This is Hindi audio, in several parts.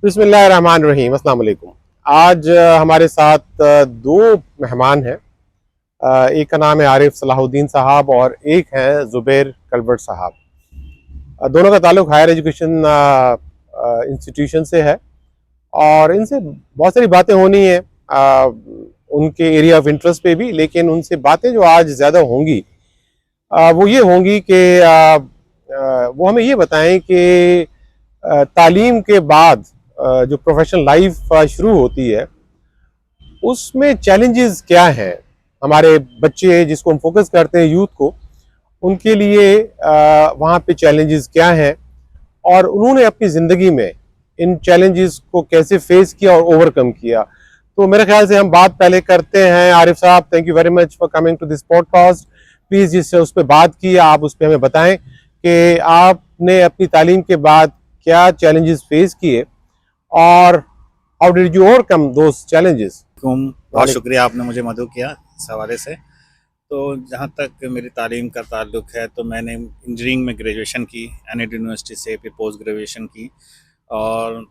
बिस्मिल्लाहिर्रहमानिर्रहीम, अस्सलाम वालेकुम। आज हमारे साथ दो मेहमान हैं। एक का नाम है आरिफ सलाहुद्दीन साहब और एक हैं ज़ुबैर कलबर्ट साहब। दोनों का ताल्लुक हायर एजुकेशन इंस्टीट्यूशन से है और इनसे बहुत सारी बातें होनी है उनके एरिया ऑफ इंटरेस्ट पे भी, लेकिन उनसे बातें जो आज ज़्यादा होंगी वो ये होंगी कि वो हमें ये बताएं कि तालीम के बाद जो प्रोफेशनल लाइफ शुरू होती है उसमें चैलेंजेस क्या हैं। हमारे बच्चे जिसको हम फोकस करते हैं यूथ को, उनके लिए वहाँ पे चैलेंजेस क्या हैं और उन्होंने अपनी ज़िंदगी में इन चैलेंजेस को कैसे फेस किया और ओवरकम किया। तो मेरे ख्याल से हम बात पहले करते हैं। आरिफ साहब, thank you very much for coming to this podcast. Please जिससे उस पर बात की आप उस पर हमें बताएं कि आपने अपनी तालीम के बाद क्या चैलेंजेस फेस किए और how did you overcome those challenges. बहुत शुक्रिया आपने मुझे मदद किया इस हवाले से। तो जहाँ तक मेरी तालीम का ताल्लुक है तो मैंने इंजीनियरिंग में ग्रेजुएशन की एनएड यूनिवर्सिटी से, फिर पोस्ट ग्रेजुएशन की और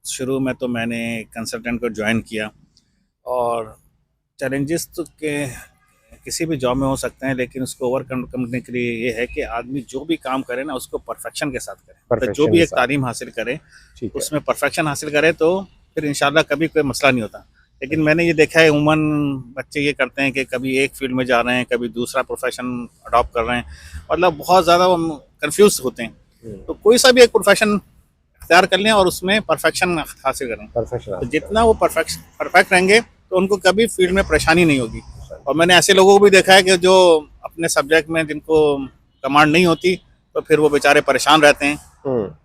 शुरू में तो मैंने कंसल्टेंट को ज्वाइन किया। और चैलेंजेस तो के किसी भी जॉब में हो सकते हैं, लेकिन उसको ओवरकम करने के लिए ये है कि आदमी जो भी काम करे ना उसको परफेक्शन के साथ करे। तो जो भी एक तालीम हासिल करे उसमें परफेक्शन हासिल करे तो फिर इंशाल्लाह कभी कोई मसला नहीं होता। लेकिन मैंने ये देखा है उमूमन बच्चे ये करते हैं कि कभी एक फील्ड में जा रहे हैं, कभी दूसरा प्रोफेशन अडॉप्ट कर रहे हैं, मतलब बहुत ज़्यादा वो कंफ्यूज होते हैं। तो कोई सा भी एक प्रोफेशन इख्तियार कर लें और उसमें परफेक्शन हासिल करें। तो जितना वो परफेक्ट रहेंगे तो उनको कभी फील्ड में परेशानी नहीं होगी। और मैंने ऐसे लोगों को भी देखा है कि जो अपने सब्जेक्ट में जिनको कमांड नहीं होती तो फिर वो बेचारे परेशान रहते हैं।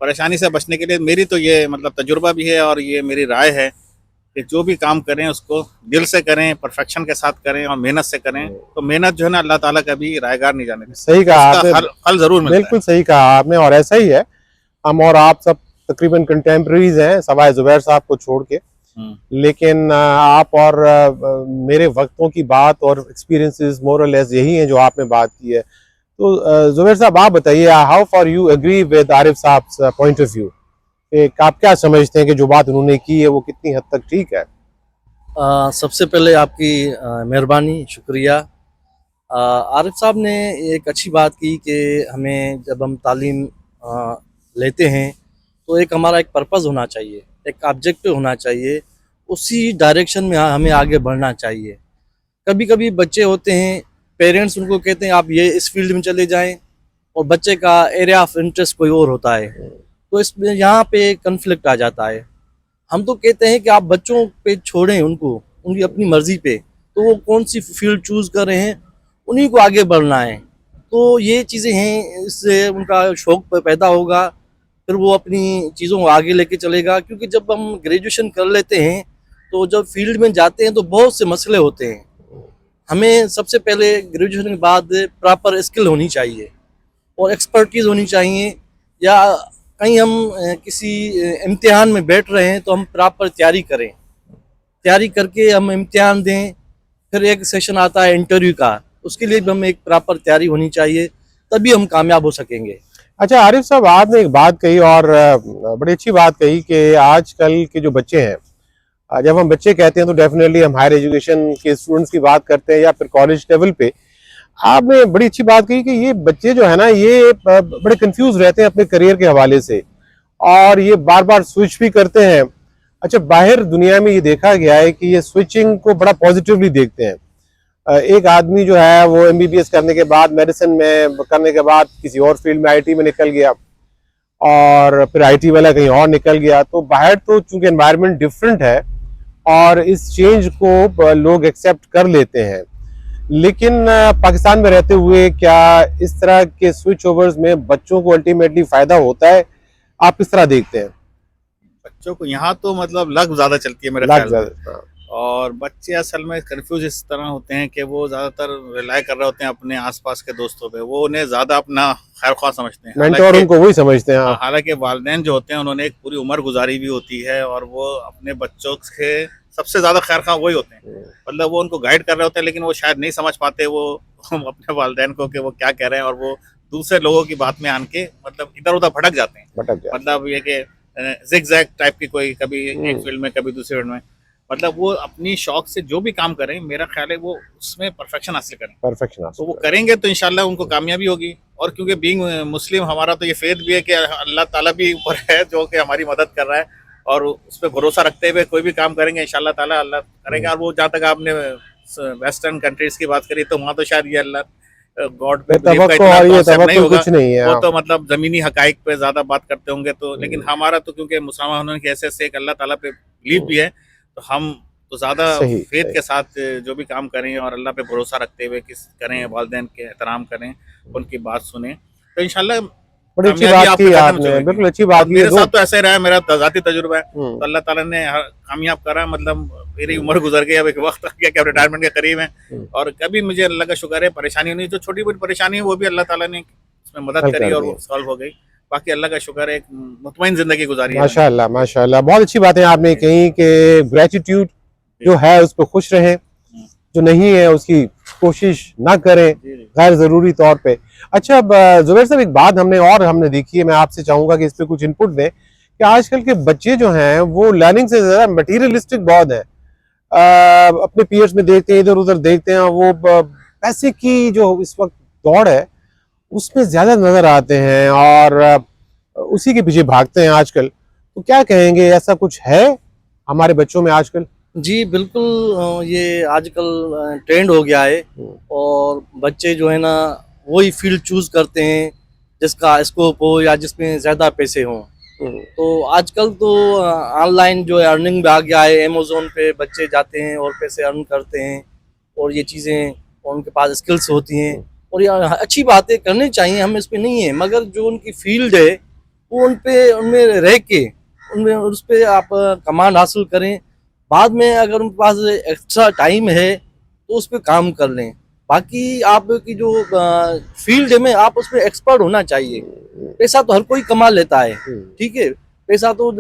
परेशानी से बचने के लिए मेरी तो ये मतलब तजुर्बा भी है और ये मेरी राय है कि जो भी काम करें उसको दिल से करें, परफेक्शन के साथ करें और मेहनत से करें। तो मेहनत जो है ना अल्लाह ताला कभी रायगार नहीं जाने देता। सही कहा आपने, फल जरूर मिलता है। बिल्कुल सही कहा आपने और ऐसा ही है। हम और आप सब तकरीबन कंटेम्प्रेरीज हैं सवाए ज़ुबैर साहब को छोड़ के, लेकिन आप और मेरे वक्तों की बात और एक्सपीरियंसेस मोर और लेस यही हैं जो आपने बात की है। तो ज़ुबैर साहब आप बताइए, how far you agree with Arif साहब पॉइंट ऑफ व्यू, आप क्या समझते हैं कि जो बात उन्होंने की है वो कितनी हद तक ठीक है। सबसे पहले आपकी मेहरबानी, शुक्रिया। आरिफ साहब ने एक अच्छी बात की कि हमें जब हम तालीम लेते हैं तो एक हमारा एक पर्पज़ होना चाहिए, एक ऑब्जेक्टिव होना चाहिए, उसी डायरेक्शन में हमें आगे बढ़ना चाहिए। कभी कभी बच्चे होते हैं, पेरेंट्स उनको कहते हैं आप ये इस फील्ड में चले जाएं और बच्चे का एरिया ऑफ इंटरेस्ट कोई और होता है, तो इसमें यहाँ पे कन्फ्लिक्ट आ जाता है। हम तो कहते हैं कि आप बच्चों पे छोड़ें उनको, उनकी अपनी मर्जी पे, तो वो कौन सी फील्ड चूज़ कर रहे हैं उन्हीं को आगे बढ़ना है। तो ये चीज़ें हैं, इससे उनका शौक़ पैदा होगा, फिर वो अपनी चीज़ों को आगे लेके चलेगा। क्योंकि जब हम ग्रेजुएशन कर लेते हैं तो जब फील्ड में जाते हैं तो बहुत से मसले होते हैं। हमें सबसे पहले ग्रेजुएशन के बाद प्रॉपर स्किल होनी चाहिए और एक्सपर्टीज़ होनी चाहिए, या कहीं हम किसी इम्तिहान में बैठ रहे हैं तो हम प्रॉपर तैयारी करें, तैयारी करके हम इम्तिहान दें। फिर एक सेशन आता है इंटरव्यू का, उसके लिए भी हमें एक प्रॉपर तैयारी होनी चाहिए, तभी हम कामयाब हो सकेंगे। अच्छा आरिफ साहब, आपने एक बात कही और बड़ी अच्छी बात कही कि आजकल के जो बच्चे हैं, जब हम बच्चे कहते हैं तो डेफिनेटली हम हायर एजुकेशन के स्टूडेंट्स की बात करते हैं या फिर कॉलेज लेवल पे। आपने बड़ी अच्छी बात कही कि ये बच्चे जो है ना ये बड़े कंफ्यूज रहते हैं अपने करियर के हवाले से और ये बार बार स्विच भी करते हैं। अच्छा, बाहर दुनिया में ये देखा गया है कि ये स्विचिंग को बड़ा पॉजिटिवली देखते हैं। एक आदमी जो है वो MBBS करने के बाद, मेडिसिन में करने के बाद किसी और फील्ड में IT में निकल गया और फिर IT वाला कहीं और निकल गया। तो बाहर तो चूंकि एनवायरनमेंट डिफरेंट है और इस चेंज को लोग एक्सेप्ट कर लेते हैं, लेकिन पाकिस्तान में रहते हुए क्या इस तरह के स्विच ओवर्स में बच्चों को अल्टीमेटली फायदा होता है? आप किस तरह देखते हैं? बच्चों को यहाँ तो मतलब लग ज्यादा चलती है मेरे ख्याल में, और बच्चे असल में कंफ्यूज इस तरह होते हैं कि वो ज्यादातर रिलाई कर रहे होते हैं अपने आसपास के दोस्तों पे, वो उन्हें ज्यादा अपना खैर ख्वाह समझते हैं, मेंटोर उनको वही समझते हैं। हालांकि वालिदैन जो होते हैं उन्होंने एक पूरी उम्र गुजारी भी होती है और वो अपने बच्चों के सबसे ज्यादा खैर ख्वाह वही होते हैं। मतलब वो उनको गाइड कर रहे होते हैं, लेकिन वो शायद नहीं समझ पाते वो अपने वालिदैन को कि वो क्या कह रहे हैं, और वो दूसरे लोगों की बात में आन के मतलब इधर उधर भटक जाते हैं। मतलब ये कि जिगजैग टाइप की, कोई कभी एक फील्ड में कभी दूसरी फील्ड में, मतलब वो अपनी शौक से जो भी काम करें, मेरा ख्याल है वो उसमें परफेक्शन हासिल करें। परफेक्शन तो वो करेंगे तो इंशाल्लाह उनको कामयाबी होगी। और क्योंकि बीइंग मुस्लिम हमारा तो ये फेथ भी है कि अल्लाह ताला भी ऊपर है जो कि हमारी मदद कर रहा है, और उस पर भरोसा रखते हुए कोई भी काम करेंगे इंशाल्लाह ताला अल्लाह करेगा। और वो जहाँ तक आपने वेस्टर्न कंट्रीज की बात करी, तो वहाँ तो शायद ये अल्लाह गॉड पे बिलीव का तवक्को इतना और ये कॉन्सेप्ट नहीं तवक्कुल होगा, कुछ नहीं है। वो हाँ। तो मतलब जमीनी हकाइक पे ज्यादा बात करते होंगे। तो लेकिन हमारा तो क्योंकि मुसलमानों के ऐसे एक अल्लाह ताला पे बिलीव भी है, तो हम तो ज्यादा सही फेथ सही। के साथ जो भी काम करें और अल्लाह पे भरोसा रखते हुए किस करें, वालिदैन के एहतराम करें, उनकी बात सुने, तो इंशाल्लाह बड़ी अच्छी कामयाबी बात आपके की कदम आपने, चूमेगी। बिल्कुल अच्छी और बात की है। मेरे दो साथ तो ऐसा ही रहा है, मेरा जाती तजुर्बा है। हम्म, तो अल्लाह ताला ने कामयाब करा, मतलब मेरी उम्र गुजर गई, अब एक वक्त आ गया कि अब रिटायरमेंट के करीब है, हम्म, और कभी मुझे अल्लाह का शुक्र है परेशानी नहीं, जो छोटी बड़ी परेशानी है वो भी अल्लाह ताला ने उसमें मदद हल करी कर और दिए। वो सॉल्व हो गई। बाकी अल्लाह का शुक्र है, एक मुतमईन जिंदगी गुजारी है मैंने। माशाल्लाह माशाल्लाह, बहुत अच्छी बातें आपने कही कि ग्रेटिट्यूड जो है उस पर खुश रहें, जो नहीं है उसकी कोशिश ना करें जी जी गैर ज़रूरी तौर पे। अच्छा, अब जुबैर साहब एक बात हमने देखी है, मैं आपसे चाहूँगा कि इस पे कुछ इनपुट दें कि आजकल के बच्चे जो हैं वो लर्निंग से ज़्यादा मटीरियलिस्टिक बहुत हैं। अपने पीयर्स में देखते हैं, इधर उधर देखते हैं, वो पैसे की जो इस वक्त दौड़ है उसमें ज़्यादा नज़र आते हैं और उसी के पीछे भागते हैं आजकल। तो क्या कहेंगे, ऐसा कुछ है हमारे बच्चों में आजकल? जी बिल्कुल, ये आजकल ट्रेंड हो गया है, और बच्चे जो है ना वही फील्ड चूज करते हैं जिसका स्कोप हो या जिसमें ज़्यादा पैसे हों। तो आजकल तो ऑनलाइन जो है अर्निंग भी आ गया है, अमेज़ोन पे बच्चे जाते हैं और पैसे अर्न करते हैं, और ये चीज़ें उनके पास स्किल्स होती हैं, और ये अच्छी बातें करनी चाहिए, हम इस पे नहीं है, मगर जो उनकी फील्ड है वो उनमें रह के उनमें उस पर आप कमांड हासिल करें। बाद में अगर उनके पास एक्स्ट्रा टाइम है तो उस पर काम कर लें। बाकी आपकी जो फील्ड में आप उसमें एक्सपर्ट होना चाहिए। पैसा तो हर कोई कमा लेता है, ठीक है, पैसा तो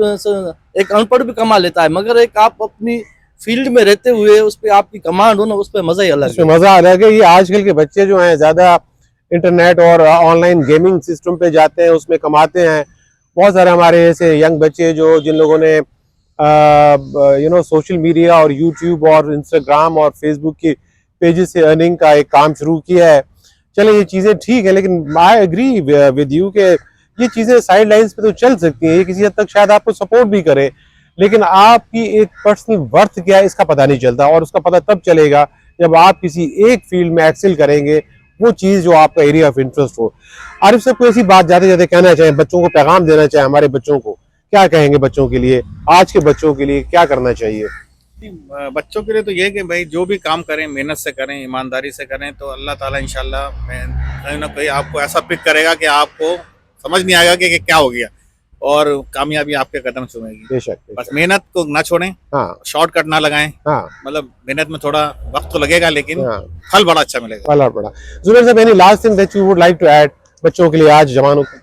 एक अनपढ़ भी कमा लेता है, मगर एक आप अपनी फील्ड में रहते हुए उस पर आपकी कमांड हो ना, उस पर मजा ही अलग इसमें है। मजा अलग है। ये आजकल के बच्चे जो हैं ज्यादा इंटरनेट और ऑनलाइन गेमिंग सिस्टम पे जाते हैं, उसमें कमाते हैं। बहुत सारे हमारे ऐसे यंग बच्चे जो जिन लोगों ने सोशल मीडिया और यूट्यूब और इंस्टाग्राम और फेसबुक की पेजेस से अर्निंग का एक काम शुरू किया है। चले ये चीज़ें ठीक है, लेकिन आई एग्री विद यू कि ये चीज़ें साइड लाइन्स पे तो चल सकती हैं, ये किसी हद तक शायद आपको सपोर्ट भी करे, लेकिन आपकी एक पर्सनल वर्थ क्या है इसका पता नहीं चलता, और उसका पता तब चलेगा जब आप किसी एक फील्ड में एक्सेल करेंगे, वो चीज़ जो आपका एरिया ऑफ इंटरेस्ट हो। आरिफ साहब, कोई ऐसी बात जाते जाते कहना चाहें, बच्चों को पैगाम देना चाहें, हमारे बच्चों को क्या कहेंगे? बच्चों के लिए, आज के बच्चों के लिए क्या करना चाहिए? बच्चों के लिए तो ये है कि भाई जो भी काम करें मेहनत से करें, ईमानदारी से करें, तो अल्लाह ताला इंशाल्लाह कहीं ना कहीं आपको ऐसा पिक करेगा कि आपको समझ नहीं आएगा कि क्या हो गया, और कामयाबी आपके कदम चूमेगी। बेशक बस बेशक। मेहनत को ना छोड़ें, हाँ शॉर्टकट ना लगाएं। हाँ मतलब मेहनत में थोड़ा वक्त तो लगेगा, लेकिन हाँ, फल बड़ा अच्छा मिलेगा। पला पड़ा। जुबैर साहब, any last thing that you would like to add बच्चों के लिए आज जवानों को?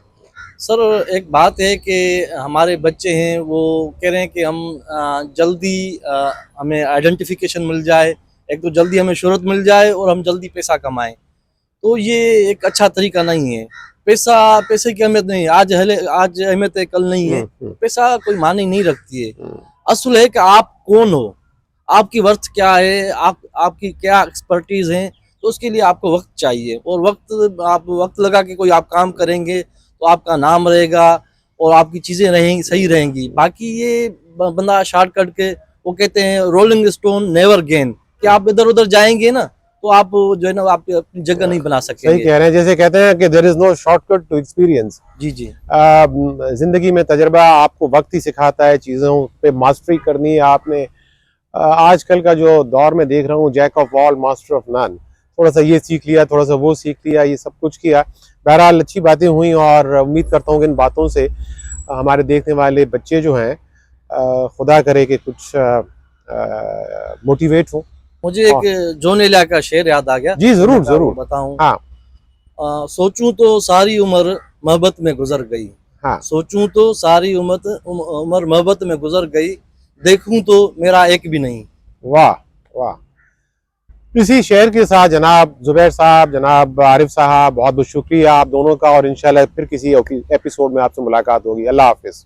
सर, एक बात है कि हमारे बच्चे हैं वो कह रहे हैं कि हम जल्दी हमें आइडेंटिफिकेशन मिल जाए, एक तो जल्दी हमें शोहरत मिल जाए और हम जल्दी पैसा कमाएं। तो ये एक अच्छा तरीका नहीं है। पैसे की अहमियत नहीं है, आज अहमियत है, कल नहीं है। पैसा कोई मायने नहीं रखती है। असल है कि आप कौन हो, आपकी वर्थ क्या है, आपकी क्या एक्सपर्टीज है। तो उसके लिए आपको वक्त चाहिए, और आप वक्त लगा के कोई आप काम करेंगे तो आपका नाम रहेगा और आपकी चीज़ें रहेंगी, सही रहेंगी। बाकी ये बंदा शॉर्टकट के वो कहते हैं रोलिंग स्टोन नेवर गेन, कि आप इधर उधर जाएंगे ना तो आप जो है ना आप अपनी जगह नहीं बना सही सकेंगे। कह रहे हैं, जैसे कहते हैं कि there is no shortcut to experience. जी जी जिंदगी में तजर्बा आपको वक्त ही सिखाता है, चीज़ों पे मास्टरी करनी है आपने। आजकल का जो दौर में देख रहा हूँ, jack of all master of none, थोड़ा सा ये सीख लिया, थोड़ा सा वो सीख लिया, ये सब कुछ किया। बहरहाल अच्छी बातें हुई, और उम्मीद करता हूँ कि इन बातों से हमारे देखने वाले बच्चे जो हैं खुदा करे कि कुछ मोटिवेट हो। मुझे एक जॉन एलिया का शेर याद आ गया। जी जरूर मैं जरूर। बताऊं। हाँ सोचूं तो सारी उम्र मोहब्बत में गुजर गई, हाँ, सोचूं तो सारी उम्र मोहब्बत में गुजर गई, देखूं तो मेरा एक भी नहीं। वाह वाह। इसी शेर के साथ जनाब जुबैर साहब, जनाब आरिफ साहब, बहुत बहुत शुक्रिया आप दोनों का, और इंशाल्लाह फिर किसी एपिसोड में आपसे मुलाकात होगी। अल्लाह हाफिज।